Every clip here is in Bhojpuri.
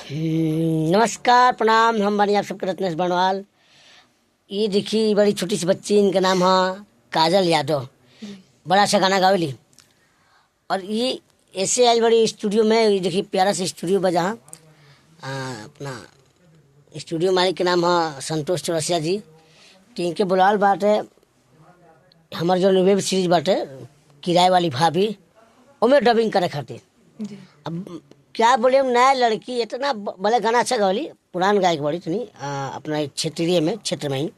नमस्कार प्रणाम। हम बनी आप सबके रत्नेश बनवाल। ये देखिए बड़ी छोटी सी बच्ची, इनका नाम है काजल यादव। बड़ा अच्छा गाना गावेली और ये ऐसे आज बड़ी स्टूडियो में। ये देखिए प्यारा सा स्टूडियो बजा अपना स्टूडियो मालिक के नाम है संतोष चौरसिया जी। तो इनके बुलाल बाटे हमारे जो वेब सीरीज बाटे किराए वाली भाभी, उमें डबिंग करे खातिर। अब क्या बोले, हम नया लड़की इतना भले गाना अच्छा गावली, पुरान गायक बड़ी इतनी अपना क्षेत्रीय में क्षेत्र में ही,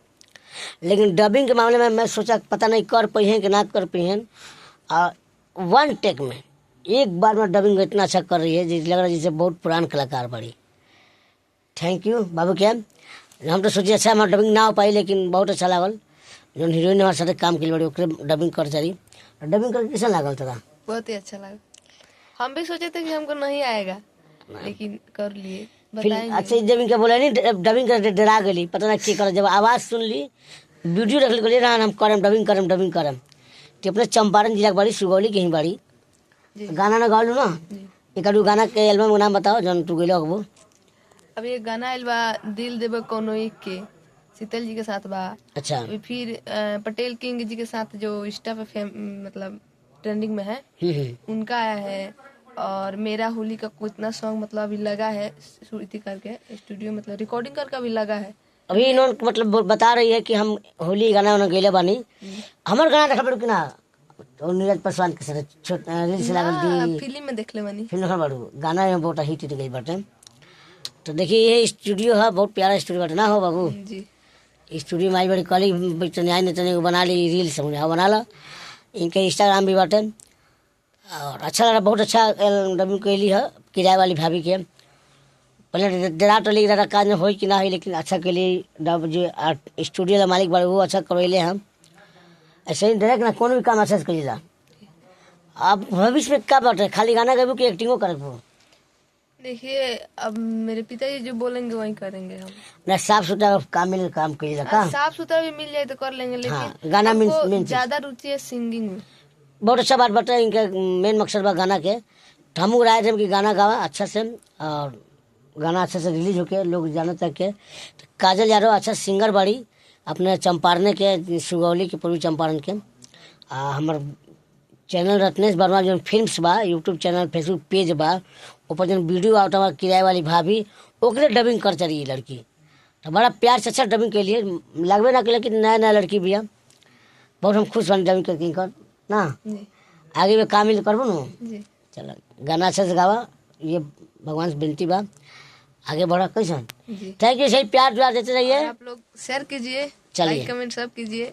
लेकिन डबिंग के मामले में मैं सोचा पता नहीं कर पाई हैं कि ना कर पाई हैं। वन टेक में एक बार में डबिंग इतना अच्छा कर रही है जैसे लग रहा है जैसे बहुत पुरान कलाकार बड़ी। थैंक यू बाबू। क्या हम तो सोचिए अच्छा हमारा डबिंग ना हो पाई, लेकिन बहुत अच्छा लागल। जो हीरोइन हमारे साथ काम की बड़ी ओकरे डबिंग कर चली। डबिंग कर कैसा लागल तोरा? बहुत ही अच्छा लगा। हम भी सोचे थे कि हमको नहीं आएगा, लेकिन कर लिए। फिर अच्छा डबिंग का बोला नहीं, डबिंग कर डरा गई, पता नहीं क्या कर। जब आवाज़ सुन ली, वीडियो रख ली, ना हम करम डबिंग करम। तो अपने चंपारण जिला के बड़ी सुगौली के ही बड़ी गाना ना गालू ना। एक आधु गाना के एल्बम का नाम बताओ जौन तू गइलो वो। अभी एक गाना आइल बा दिल देबे कोनो एक के, शीतल जी के साथ बा। अच्छा। फिर पटेल किंग जी के साथ जो इंस्टा पे मतलब ट्रेंडिंग में है, उनका आया है। और मेरा होली का कितना सॉन्ग मतलब अभी लगा है श्रुति करके स्टूडियो, मतलब रिकॉर्डिंग करके अभी लगा है। अभी इन्होंने मतलब बता रही है कि हम होली गाना उन्होंने गैले बानी। हमार गाना देखा बड़ू कि ना, तो नीरज पासवान के साथ रील्स लागल दी, फिल्म में देख ले बानी। फिल्म देखा बड़ू गाना में बहुत हिट गई बाटे। तो देखिए ये स्टूडियो है, बहुत प्यारा स्टूडियो बाटे ना हो बाबू जी। स्टूडियो में आई बड़ी कॉलेज नहीं बना ली रील्स बना ला। इनके इंस्टाग्राम भी बाटे और अच्छा लगा, बहुत अच्छा डबिंग कैली है किराए वाली भाभी के। पहले डरा टली रहा काज में हो कि ना हो, लेकिन अच्छा के लिए डब जो स्टूडियो का मालिक बड़े वो अच्छा करवैले हम। ऐसे ही डायरेक्ट ना कोनो भी काम अच्छा से करीला। अब भविष्य में क्या बात है, खाली गाना गाबू कि एक्टिंगो करबू? देखिए अब मेरे पिताजी जो बोलेंगे वही करेंगे हम। ना साफ सुथरा काम मिले काम करीला का। साफ सुथरा भी मिल जाए तो कर लेंगे, लेकिन हाँ, गाना हमको ज्यादा रुचि है सिंगिंग में। बहुत अच्छा बात बता। इनका मेन मकसद बा गाना के। तो हम राय थे कि गाना गावा अच्छा से और गाना अच्छा से रिलीज होके लोग जाने तक के। तो काजल यादव अच्छा सिंगर बाड़ी अपने चंपारण के सुगौली के पूर्वी चंपारण के। हमार चैनल रत्नेश वर्मा जो फिल्म्स बा यूट्यूब चैनल फेसबुक पेज बा, ऊपर जो वीडियो आता बा किराए वाली भाभी, ओकरे डबिंग कर चली लड़की। तो बड़ा प्यार से अच्छा डबिंग के लिए लगभग ना कि नया नया लड़की भी है। बहुत हम खुश बन डबिंग करके कर ना। आगे में काम मिल करबो ना। चलो गाना अच्छा से गावा, ये भगवान से विनती बा। आगे बढ़ा कैसा। Thank you. सही प्यार दुआ देते रहिए। आप लोग शेयर कीजिए, चलिए। लाइक कमेंट सब कीजिए।